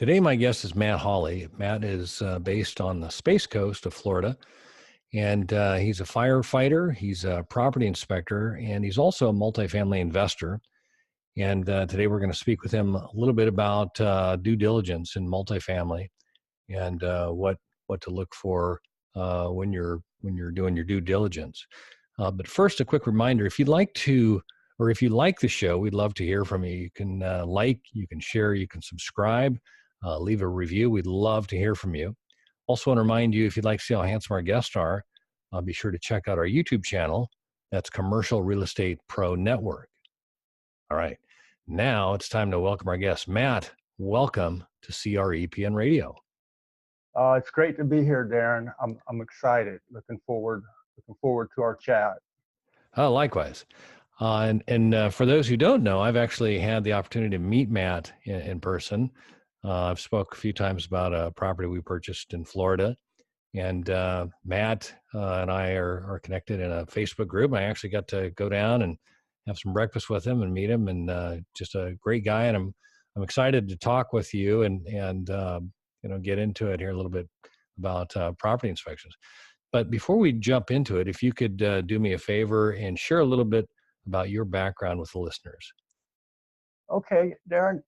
Today, my guest is Matt Hawley. Matt is based on the Space Coast of Florida, and he's a firefighter, he's a property inspector, and he's also a multifamily investor. And today, we're going to speak with him a little bit about due diligence in multifamily and what to look for when you're doing your due diligence. But first, a quick reminder: if you'd like to, or if you like the show, we'd love to hear from you. You can you can share, you can subscribe. Leave a review. We'd love to hear from you. Also want to remind you, if you'd like to see how handsome our guests are, be sure to check out our YouTube channel. That's Commercial Real Estate Pro Network. All right. Now it's time to welcome our guest. Matt, welcome to CREPN Radio. It's great to be here, Darren. I'm excited. Looking forward to our chat. Likewise. And for those who don't know, I've actually had the opportunity to meet Matt in person. I've spoke a few times about a property we purchased in Florida, and Matt and I are connected in a Facebook group. I actually got to go down and have some breakfast with him and meet him, and just a great guy. And I'm excited to talk with you and get into it here a little bit about property inspections. But before we jump into it, if you could do me a favor and share a little bit about your background with the listeners. Okay, Darren.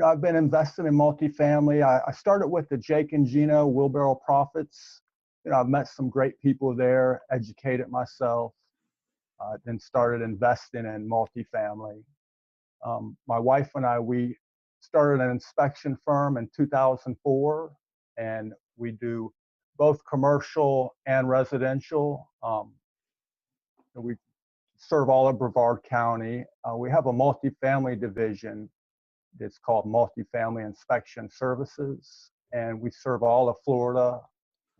I've been investing in multifamily. I started with the Jake and Gino Wheelbarrow Profits. I've met some great people there, educated myself, then started investing in multifamily. My wife and we started an inspection firm in 2004, and we do both commercial and residential. We serve all of Brevard County. We have a multifamily division. It's called Multifamily Inspection Services, and we serve all of Florida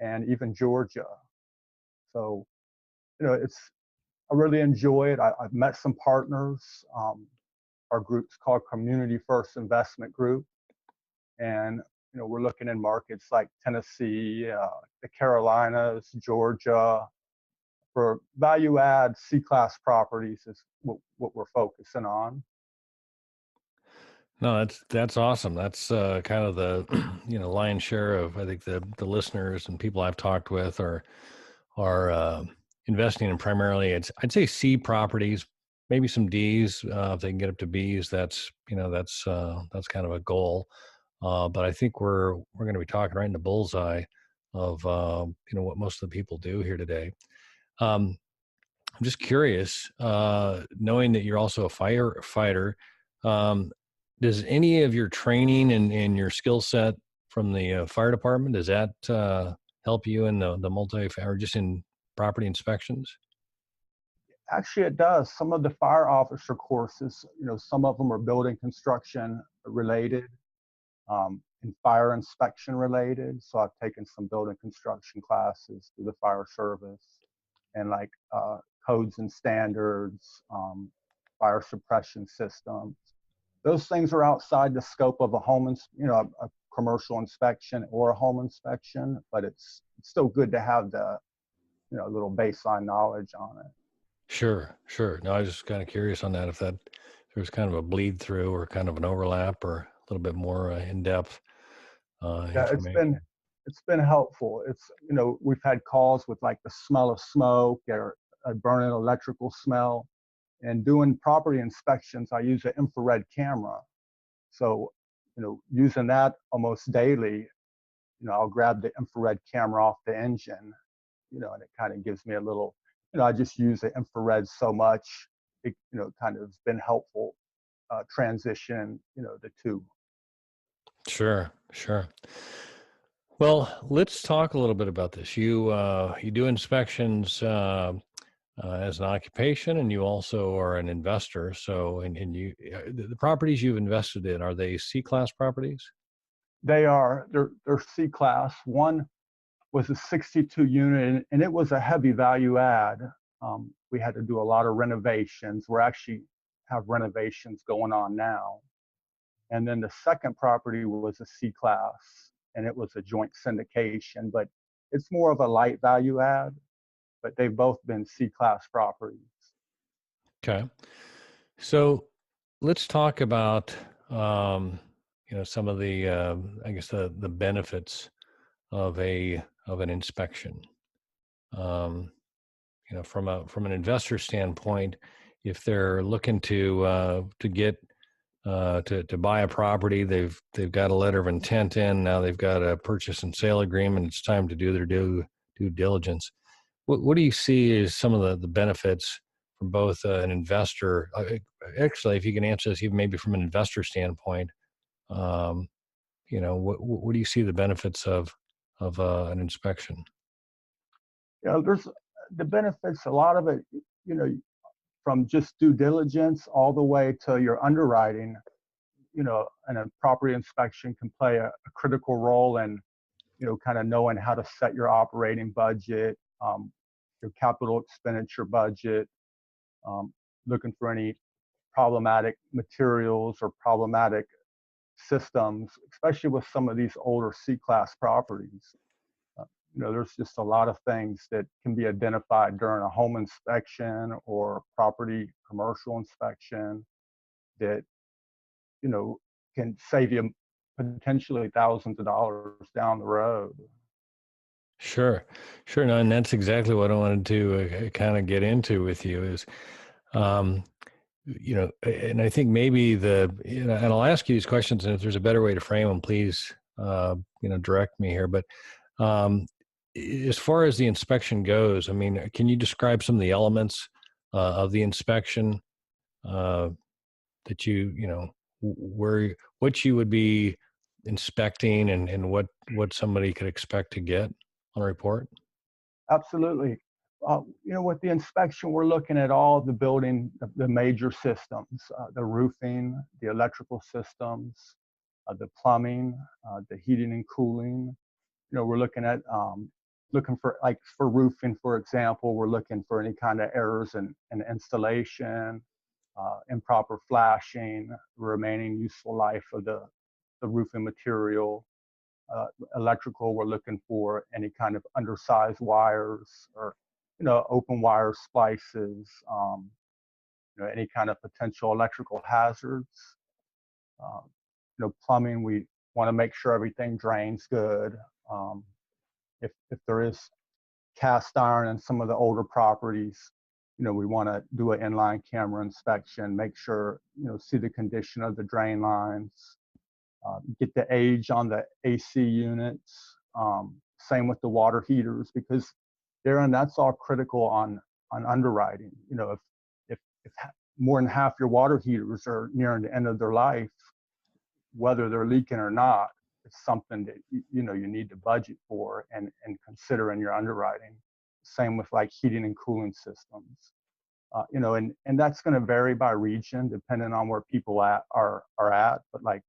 and even Georgia. So, I really enjoy it. I've met some partners. Our group's called Community First Investment Group, and we're looking in markets like Tennessee, the Carolinas, Georgia, for value add C-class properties is what we're focusing on. No, that's awesome. That's kind of the lion's share of, I think, the listeners and people I've talked with are investing in primarily, I'd say C properties, maybe some Ds if they can get up to Bs. That's kind of a goal. But I think we're going to be talking right in the bullseye of what most of the people do here today. I'm just curious, knowing that you're also a firefighter. Does any of your training and your skill set from the fire department, does that help you in the or just in property inspections? Actually, it does. Some of the fire officer courses, some of them are building construction related, and fire inspection related. So I've taken some building construction classes through the fire service, and like codes and standards, fire suppression systems. Those things are outside the scope of a commercial inspection or a home inspection, but it's still good to have the, little baseline knowledge on it. Sure. No, I was just kind of curious on that, if there's kind of a bleed through or kind of an overlap or a little bit more in-depth information. It's been helpful. It's, we've had calls with like the smell of smoke or a burning electrical smell. And doing property inspections, I use an infrared camera. So, using that almost daily, I'll grab the infrared camera off the engine, and it kind of gives me a little, I just use the infrared so much, it, kind of been helpful transition, the two. Sure. Well, let's talk a little bit about this. You do inspections as an occupation, and you also are an investor. So, and you, the properties you've invested in, are they C-class properties? They are. They're C-class. One was a 62 unit, and it was a heavy value add. We had to do a lot of renovations. We actually have renovations going on now. And then the second property was a C-class, and it was a joint syndication, but it's more of a light value add. But they've both been C-class properties. Okay. So let's talk about, some of the, I guess the benefits of an inspection. From an investor standpoint, if they're looking to get to buy a property, they've got a letter of intent in. Now they've got a purchase and sale agreement. It's time to do their due diligence. What do you see as some of the benefits from both an investor? Actually, if you can answer this, even maybe from an investor standpoint, what do you see the benefits of an inspection? There's the benefits. A lot of it, from just due diligence all the way to your underwriting. And a property inspection can play a critical role in, kind of knowing how to set your operating budget, your capital expenditure budget, looking for any problematic materials or problematic systems, especially with some of these older C-class properties. There's just a lot of things that can be identified during a home inspection or property commercial inspection that, can save you potentially thousands of dollars down the road. Sure. No, and that's exactly what I wanted to kind of get into with you is, and I think maybe and I'll ask you these questions, and if there's a better way to frame them, please, direct me here. But as far as the inspection goes, I mean, can you describe some of the elements of the inspection that what you would be inspecting and what somebody could expect to get on a report? Absolutely. With the inspection, we're looking at all the building, the major systems, the roofing, the electrical systems, the plumbing, the heating and cooling. We're looking at looking for, like, for roofing, for example, we're looking for any kind of errors in installation, improper flashing, remaining useful life of the roofing material. Electrical, we're looking for any kind of undersized wires or, open wire splices, any kind of potential electrical hazards. Plumbing, we want to make sure everything drains good. If there is cast iron in some of the older properties, we want to do an inline camera inspection, make sure, see the condition of the drain lines, get the age on the AC units. Same with the water heaters, because that's all critical on underwriting. If more than half your water heaters are nearing the end of their life, whether they're leaking or not, it's something that you need to budget for and consider in your underwriting. Same with like heating and cooling systems. And that's going to vary by region depending on where people are at. But like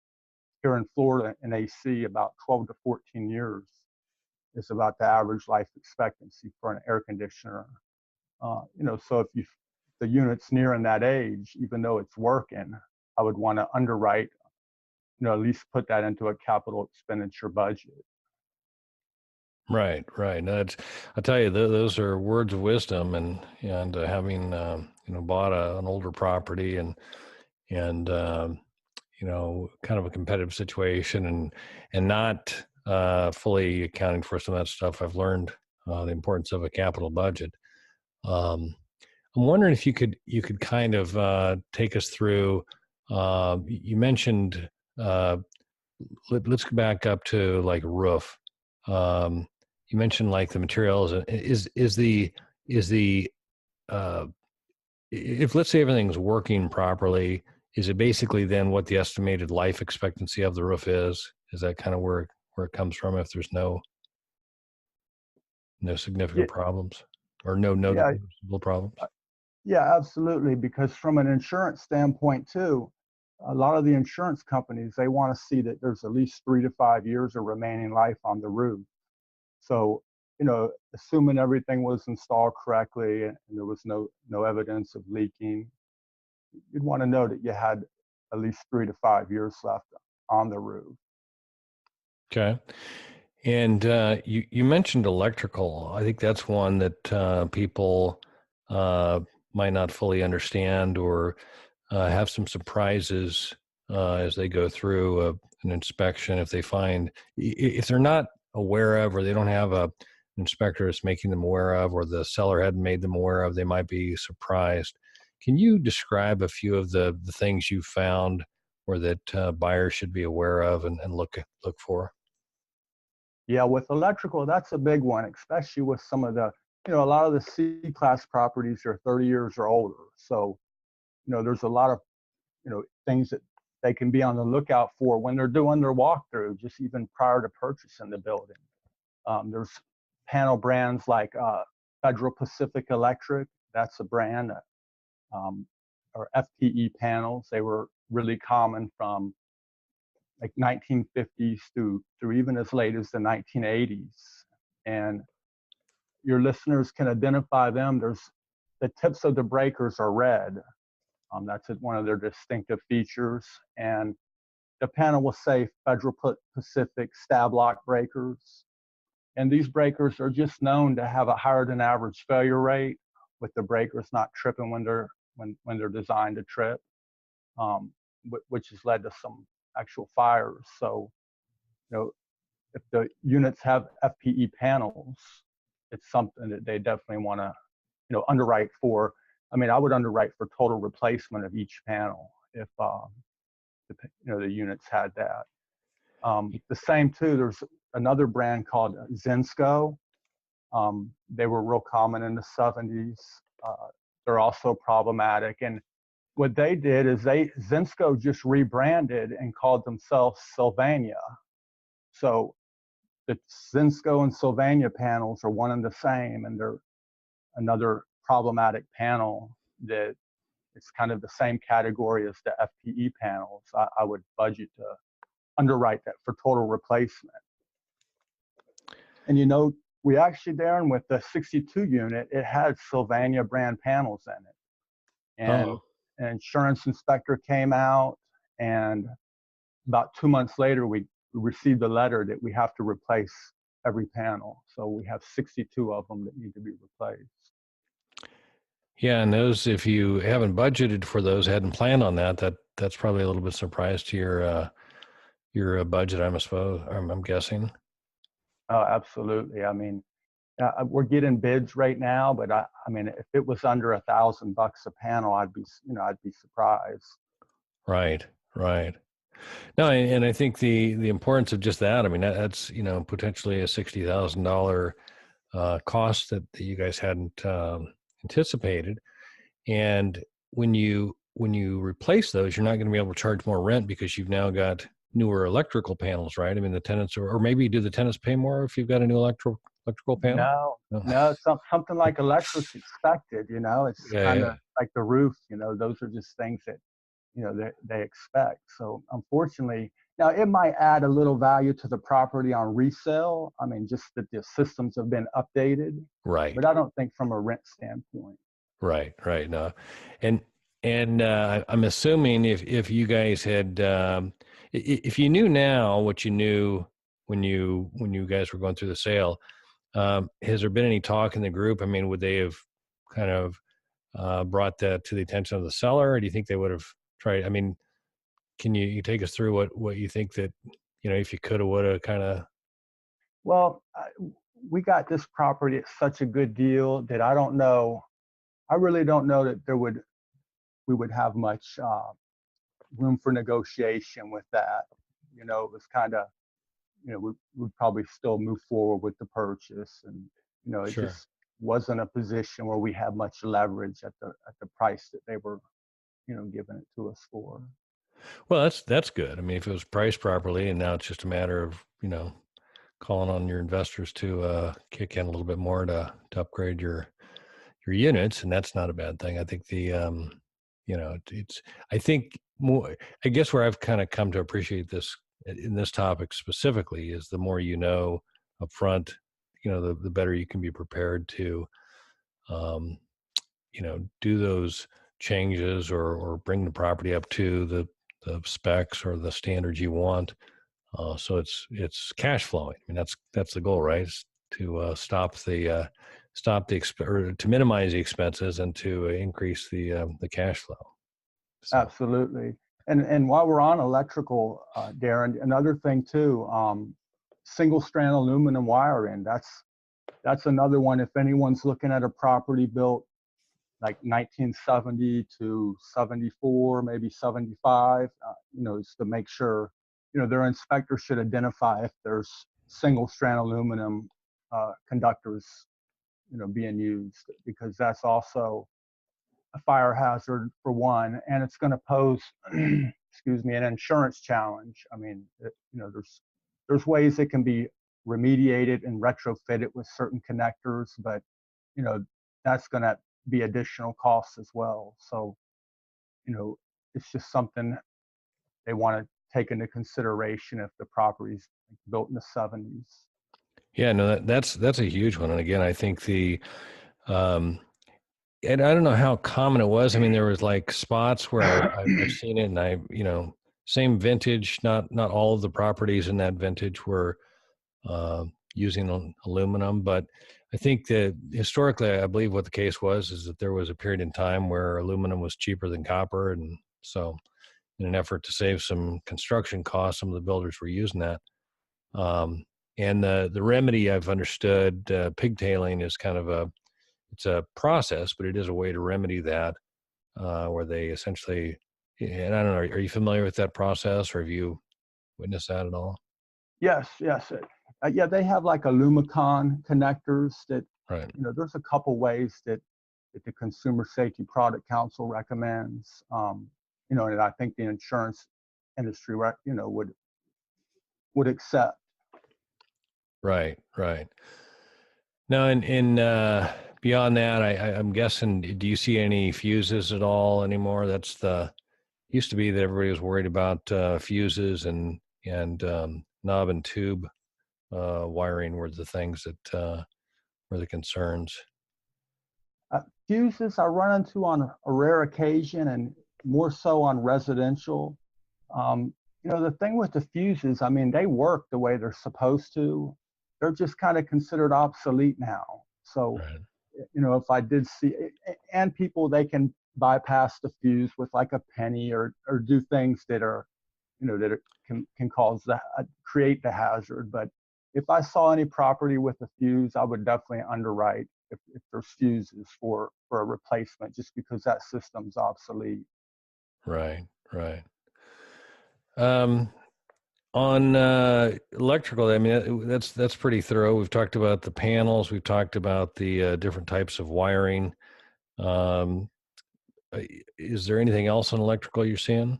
here in Florida, in AC, about 12 to 14 years is about the average life expectancy for an air conditioner. So if the unit's nearing that age, even though it's working, I would want to underwrite, at least put that into a capital expenditure budget. Right. No, I tell you, those are words of wisdom, and having bought an older property and kind of a competitive situation and not fully accounting for some of that stuff, I've learned the importance of a capital budget. I'm wondering if you could kind of take us through. You mentioned. Let's go back up to like roof. You mentioned like the materials. Is the if, let's say, everything's working properly, is it basically then what the estimated life expectancy of the roof is? Is that kind of where it comes from if there's no significant problems or no noticeable problems? Yeah, absolutely. Because from an insurance standpoint too, a lot of the insurance companies, they want to see that there's at least 3 to 5 years of remaining life on the roof. So, assuming everything was installed correctly and there was no evidence of leaking, you'd want to know that you had at least 3 to 5 years left on the roof. Okay. And you mentioned electrical. I think that's one that people might not fully understand or have some surprises as they go through an inspection if they find, if they're not aware of, or they don't have an inspector that's making them aware of, or the seller hadn't made them aware of, they might be surprised. Can you describe a few of the things you found or that buyers should be aware of and look for? Yeah, with electrical, that's a big one, especially with some of the, a lot of the C-class properties are 30 years or older. So, there's a lot of, things that they can be on the lookout for when they're doing their walkthrough, just even prior to purchasing the building. There's panel brands like Federal Pacific Electric. That's a brand, or FPE panels. They were really common from like 1950s through even as late as the 1980s. And your listeners can identify them. There's the tips of the breakers are red. That's one of their distinctive features. And the panel will say Federal Pacific stab lock breakers. And these breakers are just known to have a higher than average failure rate, with the breakers not tripping when they're designed to trip, which has led to some actual fires. So, if the units have FPE panels, it's something that they definitely want to, underwrite for. I mean, I would underwrite for total replacement of each panel if, the units had that. The same too, there's another brand called Zinsco. They were real common in the 70s. They're also problematic. And what they did is Zinsco just rebranded and called themselves Sylvania. So the Zinsco and Sylvania panels are one and the same, and they're another problematic panel that it's kind of the same category as the FPE panels. I would budget to underwrite that for total replacement. And we actually, Darren, with the 62 unit, it had Sylvania brand panels in it. And an insurance inspector came out, and about 2 months later, we received a letter that we have to replace every panel. So we have 62 of them that need to be replaced. Yeah, and those, if you haven't budgeted for those, hadn't planned on that's probably a little bit surprise to your budget, I'm guessing. Oh, absolutely. I mean, we're getting bids right now, but I mean, if it was under $1,000 a panel, I'd be surprised. Right. No, and I think the importance of just that, I mean, that's, potentially a $60,000 cost that you guys hadn't anticipated. And when you replace those, you're not going to be able to charge more rent because you've now got newer electrical panels, right? I mean, the tenants or maybe do the tenants pay more if you've got a new electrical panel? No, something like electric's expected, it's kind of like the roof, those are just things that, they expect. So unfortunately, now it might add a little value to the property on resale. I mean, just that the systems have been updated. Right. But I don't think from a rent standpoint. Right. No. And I'm assuming if you guys had, if you knew now what you knew when you guys were going through the sale, has there been any talk in the group? I mean, would they have kind of brought that to the attention of the seller, or do you think they would have tried? I mean, can you take us through what you think that, if you could have, would have kind of? Well, we got this property at such a good deal that I really don't know that we would have much room for negotiation with that. It was kind of, we'd probably still move forward with the purchase, and it Sure. just wasn't a position where we had much leverage at the price that they were, giving it to us for. Well, that's good. I mean, if it was priced properly, and now it's just a matter of calling on your investors to kick in a little bit more to upgrade your units, and that's not a bad thing. I think I think more. I guess where I've kind of come to appreciate this in this topic specifically is the more up front, the better you can be prepared to, do those changes or bring the property up to the specs or the standards you want. So it's cash flowing. I mean, that's the goal, right? Is to or to minimize the expenses and to increase the cash flow. So. Absolutely. And while we're on electrical, Darren, another thing too, single strand aluminum wiring. That's another one. If anyone's looking at a property built like 1970 to 74, maybe 75, is to make sure, their inspector should identify if there's single strand aluminum conductors, being used, because that's also a fire hazard for one, and it's going to pose, excuse me, an insurance challenge. I mean, there's ways it can be remediated and retrofitted with certain connectors, but that's going to be additional costs as well. So, it's just something they want to take into consideration if the property's built in the 70s. Yeah, no, that's a huge one. And again, I think um, and I don't know how common it was. I mean, there was like spots where I've seen it, and same vintage. Not all of the properties in that vintage were using aluminum, but I think that historically, I believe what the case was is that there was a period in time where aluminum was cheaper than copper, and so in an effort to save some construction costs, some of the builders were using that. And the remedy, I've understood, pigtailing is kind of it's a process, but it is a way to remedy that, where they essentially, and I don't know, are you familiar with that process, or have you witnessed that at all? Yes, yes. Yeah, they have like Lumicon connectors that, Right. there's a couple ways that the Consumer Safety Product Council recommends, and I think the insurance industry, would accept. Right, right. Now, beyond that, I'm guessing, do you see any fuses at all anymore? Used to be that everybody was worried about fuses and knob and tube wiring were the things that were the concerns. Fuses I run into on a rare occasion, and more so on residential. The thing with the fuses, I mean, they work the way they're supposed to. They're just kind of considered obsolete now. So, Right. if I did see, and people, they can bypass the fuse with like a penny or do things that are, can cause create the hazard. But if I saw any property with a fuse, I would definitely underwrite if there's fuses for a replacement, just because that system's obsolete. Right, right. Um, on electrical, I mean, that's pretty thorough. We've talked about the panels. We've talked about the different types of wiring. Um, is there anything else on electrical you're seeing?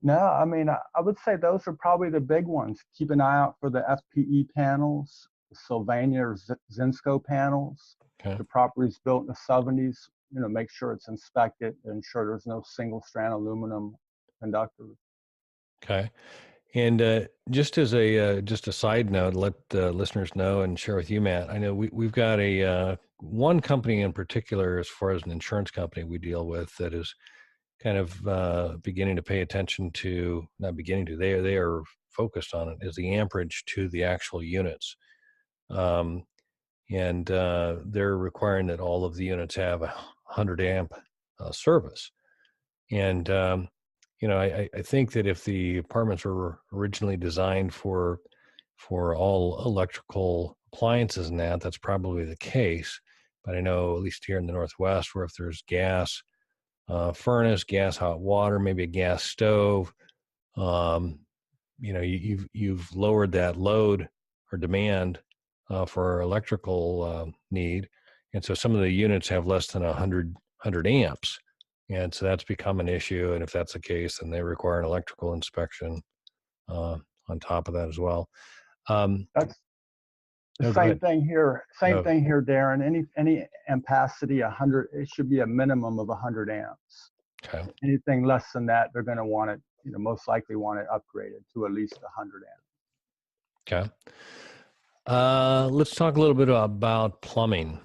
No, I mean, I would say those are probably the big ones. Keep an eye out for the FPE panels, the Sylvania or Zinsco panels. Okay. The property's built in the 70s. Make sure it's inspected and ensure there's no single strand aluminum conductor. Okay. And just a side note, let the listeners know and share with you, Matt. I know we've got a one company in particular, as far as an insurance company we deal with, that is kind of beginning to pay attention to, not beginning to, they are focused on it, is the amperage to the actual units. And they're requiring that all of the units have a 100 amp service. And I think that if the apartments were originally designed for all electrical appliances and that's probably the case. But I know, at least here in the Northwest, where if there's gas furnace, gas hot water, maybe a gas stove, um, you've lowered that load or demand for electrical need, and so some of the units have less than 100 amps. And so that's become an issue. And if that's the case, then they require an electrical inspection on top of that as well. That's the No, go same ahead. thing here. Same No, thing here, Darren. Any ampacity, 100, it should be a minimum of 100 amps. okay. Anything less than that, they're going to want it, most likely want it upgraded to at least 100 amps. Okay. Let's talk a little bit about plumbing.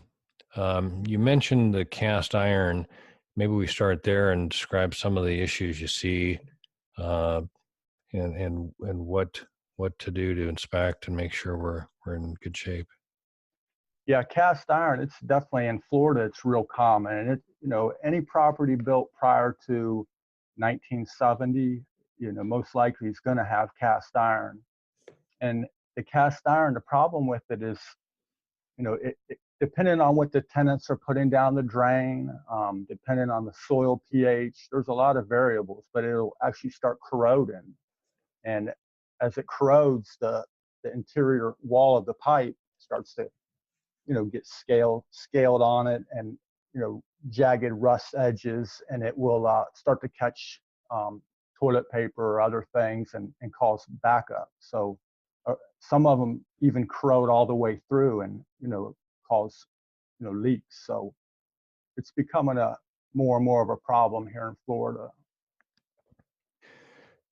You mentioned the cast iron. Maybe we start there and describe some of the issues you see, uh, and what to do to inspect and make sure we're in good shape. Yeah, cast iron, it's definitely in Florida, it's real common. And any property built prior to 1970, most likely it's going to have cast iron. And the cast iron, the problem with it is, depending on what the tenants are putting down the drain, depending on the soil pH, there's a lot of variables, but it'll actually start corroding. And as it corrodes, the interior wall of the pipe starts to, get scaled on it, and, jagged rust edges, and it will start to catch toilet paper or other things and cause backup. So some of them even corrode all the way through and, cause, leaks. So it's becoming a more and more of a problem here in Florida.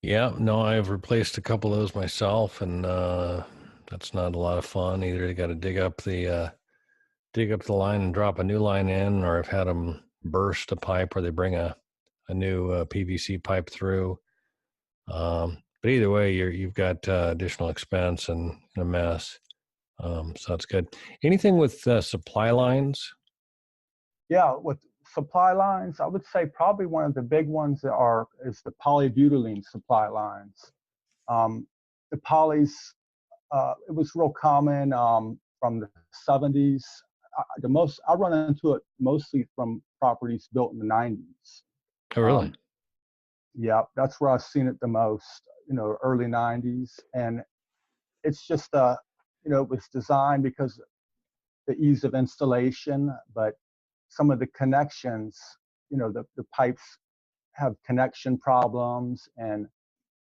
Yeah, no, I've replaced a couple of those myself, and that's not a lot of fun. Either you got to dig up the line and drop a new line in, or I've had them burst a pipe where they bring a new PVC pipe through. But either way, you've got additional expense and a mess. So that's good. Anything with supply lines? Yeah, with supply lines, I would say probably one of the big ones is the polybutylene supply lines. The polys, it was real common from the 70s. I run into it mostly from properties built in the 90s. Oh, really? Yeah, that's where I've seen it the most, early 90s. And it's just, it was designed because the ease of installation, but some of the connections, the pipes have connection problems and,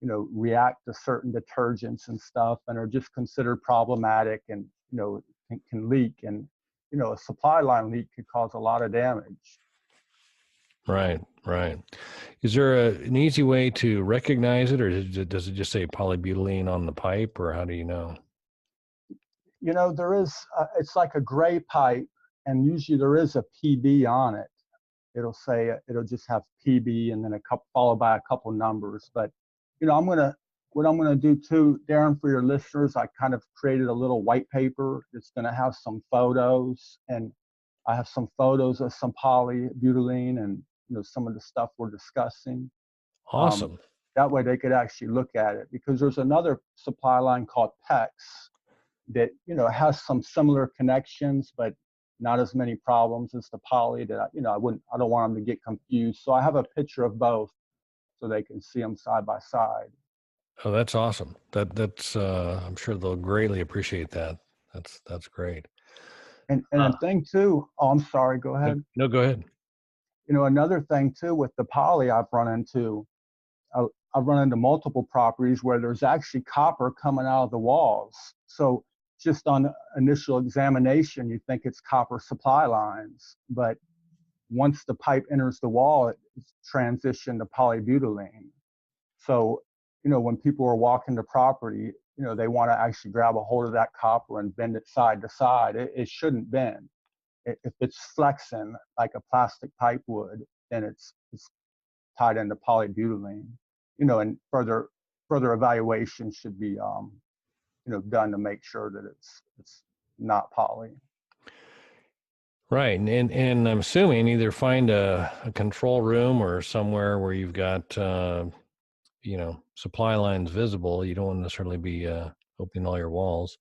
react to certain detergents and stuff, and are just considered problematic, and, can leak. And, a supply line leak could cause a lot of damage. Right. Is there an easy way to recognize it, or does it just say polybutylene on the pipe, or how do you know? There is, it's like a gray pipe, and usually there is a PB on it. It'll just have PB and then followed by a couple numbers. But, what I'm gonna do too, Darren, for your listeners, I kind of created a little white paper that's gonna have some photos, and I have some photos of some polybutylene and, some of the stuff we're discussing. Awesome. That way they could actually look at it, because there's another supply line called PEX that, has some similar connections, but not as many problems as the poly, that, I don't want them to get confused. So I have a picture of both so they can see them side by side. Oh, that's awesome. That's I'm sure they'll greatly appreciate that. That's great. And a thing too, I'm sorry, go ahead. No, go ahead. Another thing too with the poly I've run into multiple properties where there's actually copper coming out of the walls. So just on initial examination, you think it's copper supply lines, but once the pipe enters the wall, it's transitioned to polybutylene. So, when people are walking the property, they want to actually grab a hold of that copper and bend it side to side. It shouldn't bend. If it's flexing like a plastic pipe would, then it's tied into polybutylene. And further evaluation should be done to make sure that it's not poly. Right, and I'm assuming either find a control room or somewhere where you've got supply lines visible. You don't want to necessarily be opening all your walls.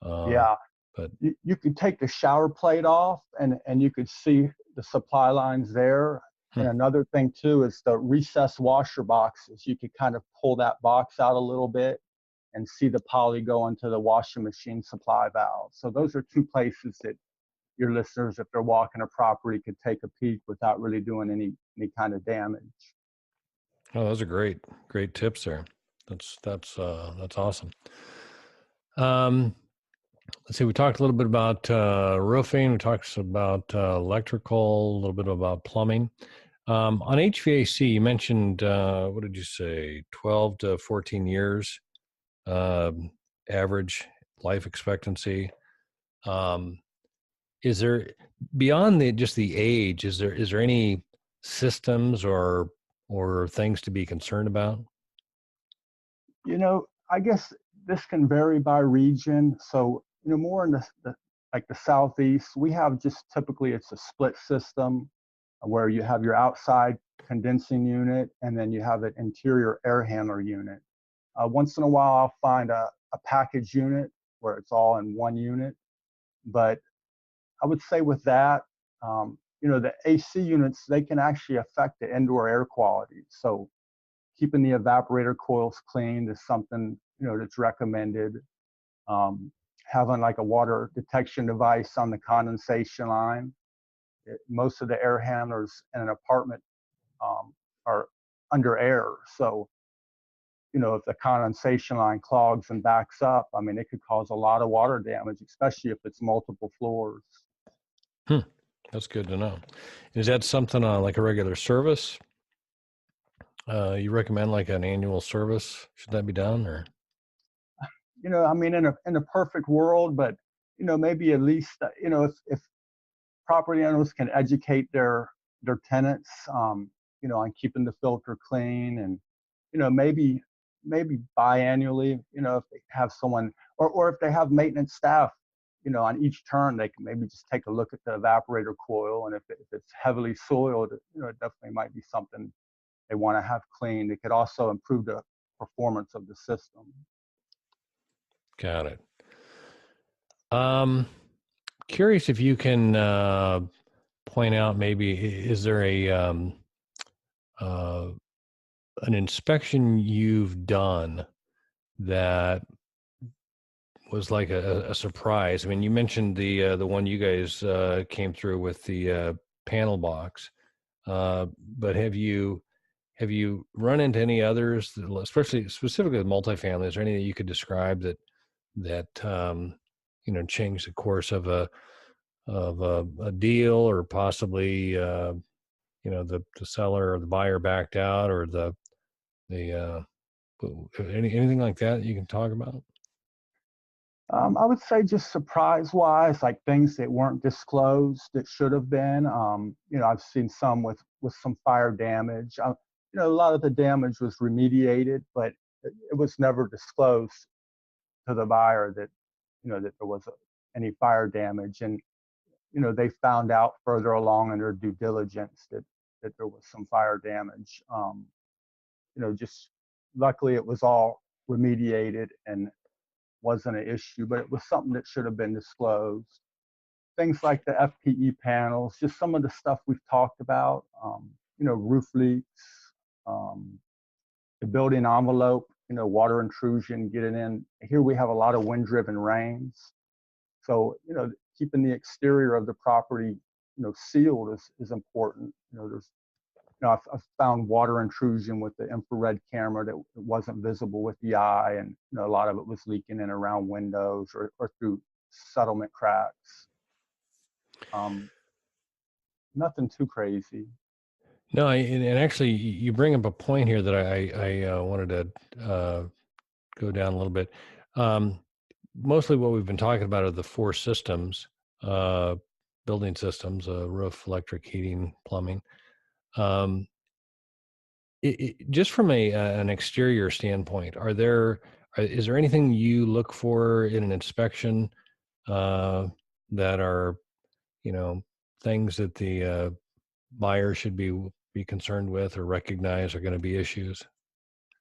Yeah, but you could take the shower plate off, and you could see the supply lines there. And another thing too is the recessed washer boxes. You could kind of pull that box out a little bit and see the poly go into the washing machine supply valve. So those are two places that your listeners, if they're walking a property, could take a peek without really doing any kind of damage. Oh, those are great tips there. That's awesome. Let's see. We talked a little bit about roofing. We talked about electrical, a little bit about plumbing. On HVAC, you mentioned what did you say? 12 to 14 years average life expectancy. Is there, beyond just the age, is there any systems or things to be concerned about? I guess this can vary by region. So, more in the like the Southeast, we have just typically it's a split system. where you have your outside condensing unit and then you have an interior air handler unit. Once in a while, I'll find a package unit where it's all in one unit. But I would say with that, the AC units, they can actually affect the indoor air quality. So keeping the evaporator coils clean is something, that's recommended. Having like a water detection device on the condensation line. Most of the air handlers in an apartment are under air. So, if the condensation line clogs and backs up, I mean, it could cause a lot of water damage, especially if it's multiple floors. That's good to know. Is that something on like a regular service? You recommend like an annual service? Should that be done, or? I mean, in a perfect world, but maybe at least if property owners can educate their tenants, on keeping the filter clean, and maybe biannually, if they have someone, or if they have maintenance staff, on each turn, they can maybe just take a look at the evaporator coil, and if it's heavily soiled, it definitely might be something they want to have cleaned. It could also improve the performance of the system. Got it. Curious if you can point out, maybe, is there an inspection you've done that was like a surprise? I mean, you mentioned the one you guys came through with the panel box, but have you run into any others, especially specifically with multifamily? Is there any that you could describe that changed the course of a deal, or possibly the seller or the buyer backed out, or anything like that you can talk about? I would say just surprise-wise, like things that weren't disclosed that should have been. I've seen some with some fire damage. A lot of the damage was remediated, but it was never disclosed to the buyer that that there was any fire damage, and they found out further along in their due diligence that there was some fire damage. Just luckily it was all remediated and wasn't an issue, but it was something that should have been disclosed. Things like the FPE panels, just some of the stuff we've talked about, roof leaks, the building envelope, water intrusion getting in. Here we have a lot of wind-driven rains. So, keeping the exterior of the property, sealed is important. I've found water intrusion with the infrared camera that wasn't visible with the eye, and a lot of it was leaking in around windows or through settlement cracks. Nothing too crazy. No, and actually, you bring up a point here that I wanted to go down a little bit. Mostly what we've been talking about are the four systems, building systems: roof, electric, heating, plumbing. Just from an exterior standpoint, is there anything you look for in an inspection that are, things that the buyer should be concerned with or recognize are going to be issues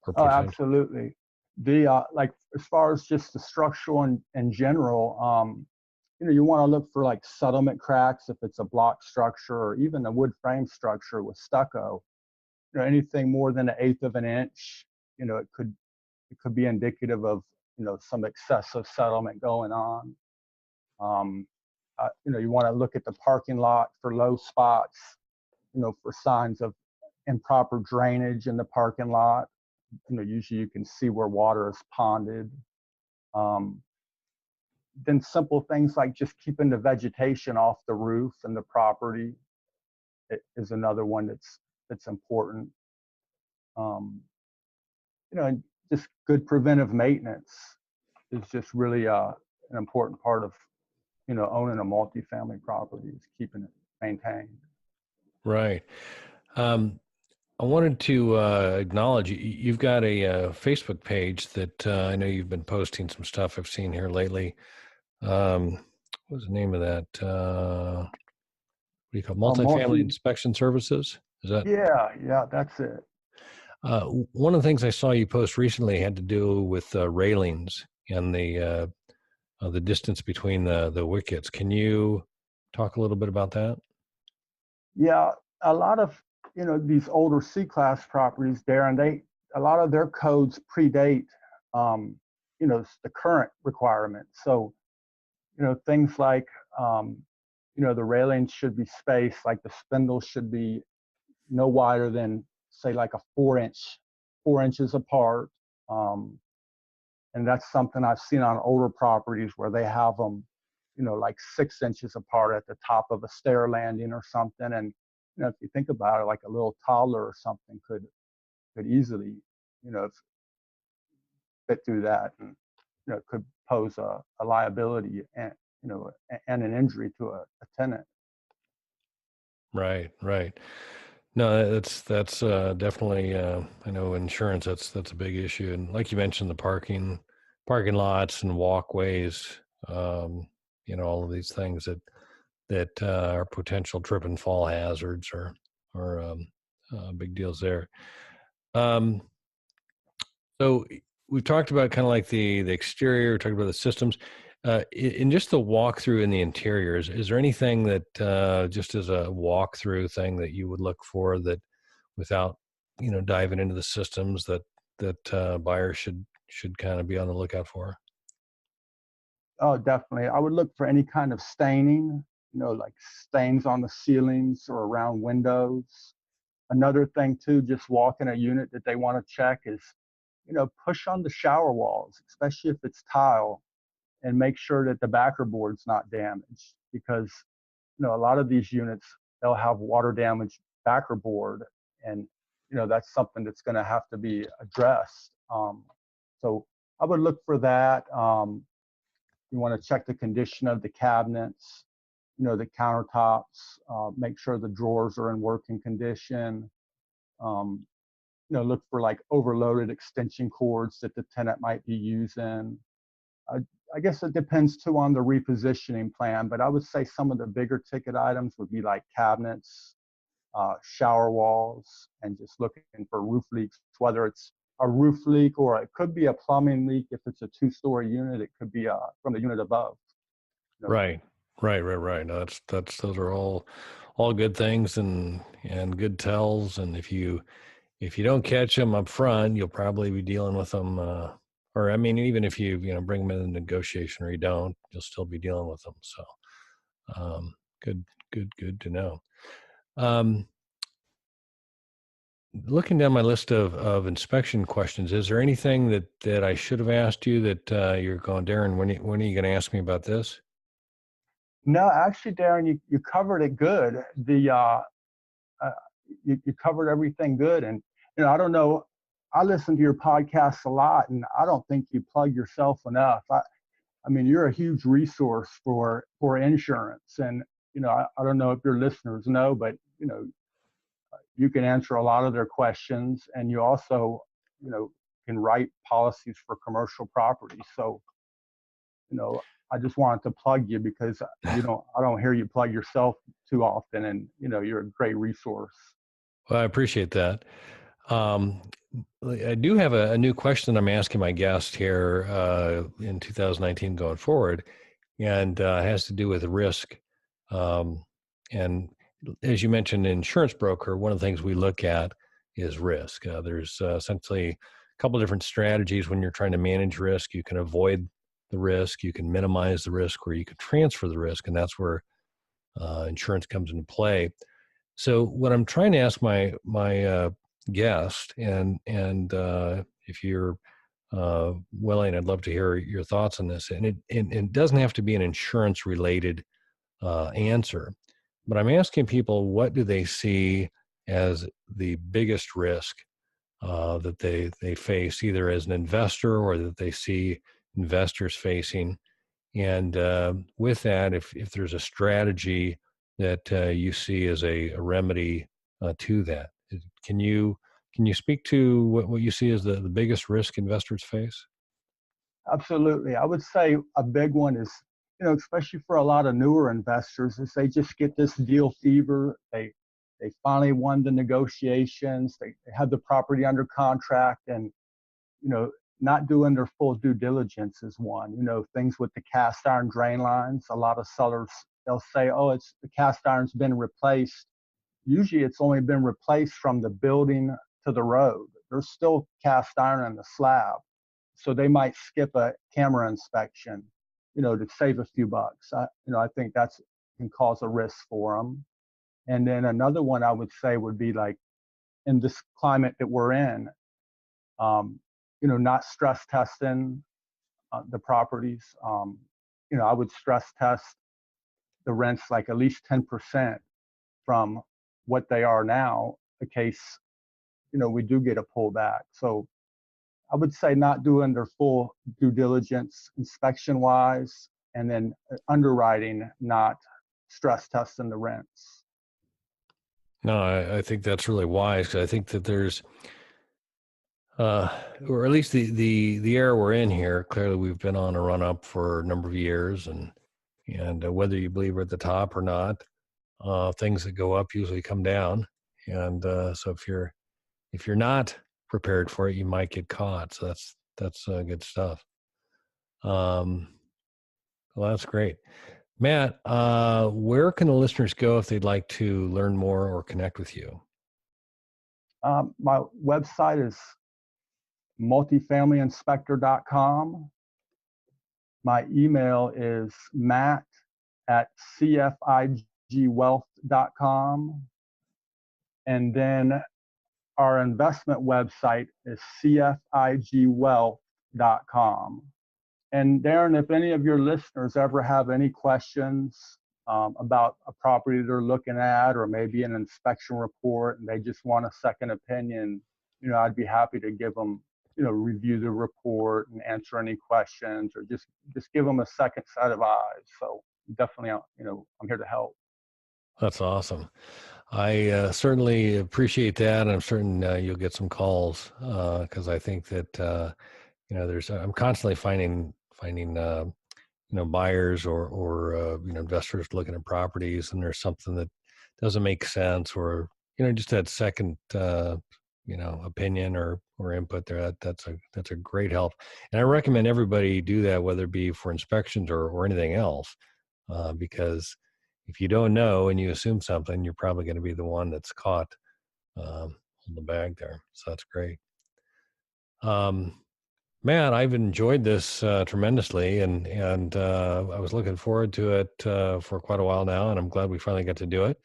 or Oh, potential? absolutely. The like as far as just the structural in general, you want to look for like settlement cracks if it's a block structure, or even a wood frame structure with stucco. Anything more than 1/8 of an inch, it could be indicative of some excessive settlement going on. You want to look at the parking lot for low spots, for signs of improper drainage in the parking lot. Usually you can see where water is ponded. Then simple things like just keeping the vegetation off the roof and the property is another one that's important. And just good preventive maintenance is just really an important part of owning a multifamily property, is keeping it maintained. Right. I wanted to acknowledge you've got a Facebook page that I know you've been posting some stuff I've seen here lately. What was the name of that? What do you call it? Multifamily Multi, Inspection Services? Is that yeah, that's it. one of the things I saw you post recently had to do with railings and the distance between the wickets. Can you talk a little bit about that? Yeah, a lot of these older C-class properties, Darren, a lot of their codes predate the current requirements. So things like the railings should be spaced, like the spindles should be no wider than say like a 4 inches apart. Um, and that's something I've seen on older properties where they have them, like 6 inches apart at the top of a stair landing or something. And if you think about it, like a little toddler or something could easily, you know, fit through that, and it could pose a liability and and an injury to a tenant. Right, right. No, that's definitely. I know insurance. That's a big issue, and like you mentioned, the parking lots and walkways. All of these things that are potential trip and fall hazards or big deals there. Um, so we've talked about kind of like the exterior. We talked about the systems. In just the walkthrough in the interiors, is there anything that just as a walkthrough thing that you would look for that without diving into the systems that buyers should kind of be on the lookout for? Oh, definitely. I would look for any kind of staining, like stains on the ceilings or around windows. Another thing too, just walking a unit that they want to check is, push on the shower walls, especially if it's tile, and make sure that the backer board's not damaged, because a lot of these units, they'll have water damaged backer board, and that's something that's going to have to be addressed. So I would look for that. You want to check the condition of the cabinets, the countertops, make sure the drawers are in working condition. um, Look for like overloaded extension cords that the tenant might be using. I, I guess it depends too on the repositioning plan, but I would say some of the bigger ticket items would be like cabinets, shower walls, and just looking for roof leaks, whether it's a roof leak or it could be a plumbing leak. If it's a two-story unit, it could be from the unit above. Right, right. No, that's those are all good things and good tells. And if you don't catch them up front, you'll probably be dealing with them. Or I mean, even if you bring them in a negotiation or you don't, you'll still be dealing with them. So good, good to know. Um, Looking down my list of inspection questions, is there anything that I should have asked you that you're going, Darren? When are you going to ask me about this? No, actually, Darren, you covered it good. Uh, you covered everything good, and I don't know. I listen to your podcast a lot, and I don't think you plug yourself enough. I mean, you're a huge resource for insurance, and I don't know if your listeners know, but you can answer a lot of their questions, and you also can write policies for commercial property. So I just wanted to plug you because I don't hear you plug yourself too often, and you're a great resource. Well, I appreciate that. Um, I do have a new question I'm asking my guest here in 2019 going forward, and has to do with risk. Um, and as you mentioned, an insurance broker, one of the things we look at is risk. There's essentially a couple different strategies when you're trying to manage risk. You can avoid the risk, you can minimize the risk, or you can transfer the risk, and that's where insurance comes into play. So what I'm trying to ask my guest, and if you're willing, I'd love to hear your thoughts on this. And it doesn't have to be an insurance related answer, but I'm asking people, what do they see as the biggest risk that they face, either as an investor or that they see investors facing? And with that, if there's a strategy that you see as a remedy to that, can you speak to what you see as the biggest risk investors face? Absolutely. I would say a big one is especially for a lot of newer investors, is they just get this deal fever. They finally won the negotiations. They have the property under contract, and you know, not doing their full due diligence is one. Things with the cast iron drain lines. A lot of sellers, they'll say, "Oh, it's the cast iron's been replaced." Usually, it's only been replaced from the building to the road. There's still cast iron in the slab, so they might skip a camera inspection, to save a few bucks. I think that's can cause a risk for them. And then another one I would say would be like in this climate that we're in, not stress testing the properties. I would stress test the rents like at least 10% from what they are now, in case, we do get a pullback. So I would say not doing their full due diligence inspection wise, and then underwriting, not stress testing the rents. No, I think that's really wise, because I think that there's, or at least the era we're in here. Clearly, we've been on a run up for a number of years, and whether you believe we're at the top or not, things that go up usually come down, and so if you're not prepared for it, you might get caught. So that's good stuff. Well, that's great. Matt, where can the listeners go if they'd like to learn more or connect with you? My website is multifamilyinspector.com. My email is matt@cfigwealth.com. And then our investment website is cfigwealth.com. And Darren, if any of your listeners ever have any questions about a property they're looking at, or maybe an inspection report, and they just want a second opinion, I'd be happy to give them, review the report and answer any questions, or just give them a second set of eyes. So definitely, I'm here to help. That's awesome. I certainly appreciate that, and I'm certain you'll get some calls, because I think that I'm constantly finding buyers or investors looking at properties, and there's something that doesn't make sense, or just that second opinion or input there. That's a great help, and I recommend everybody do that, whether it be for inspections or anything else, because if you don't know and you assume something, you're probably going to be the one that's caught on the bag there. So that's great. Man, I've enjoyed this tremendously, and I was looking forward to it for quite a while now, and I'm glad we finally got to do it.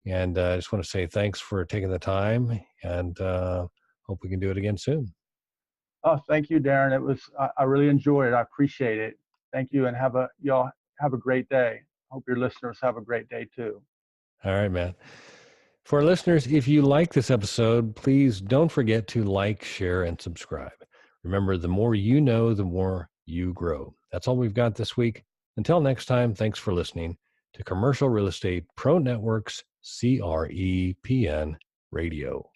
And I just want to say thanks for taking the time, and hope we can do it again soon. Oh, thank you, Darren. I really enjoyed it. I appreciate it. Thank you, and y'all have a great day. Hope your listeners have a great day too. All right, man. For our listeners, if you like this episode, please don't forget to like, share, and subscribe. Remember, the more you know, the more you grow. That's all we've got this week. Until next time, thanks for listening to Commercial Real Estate Pro Network's CREPN Radio.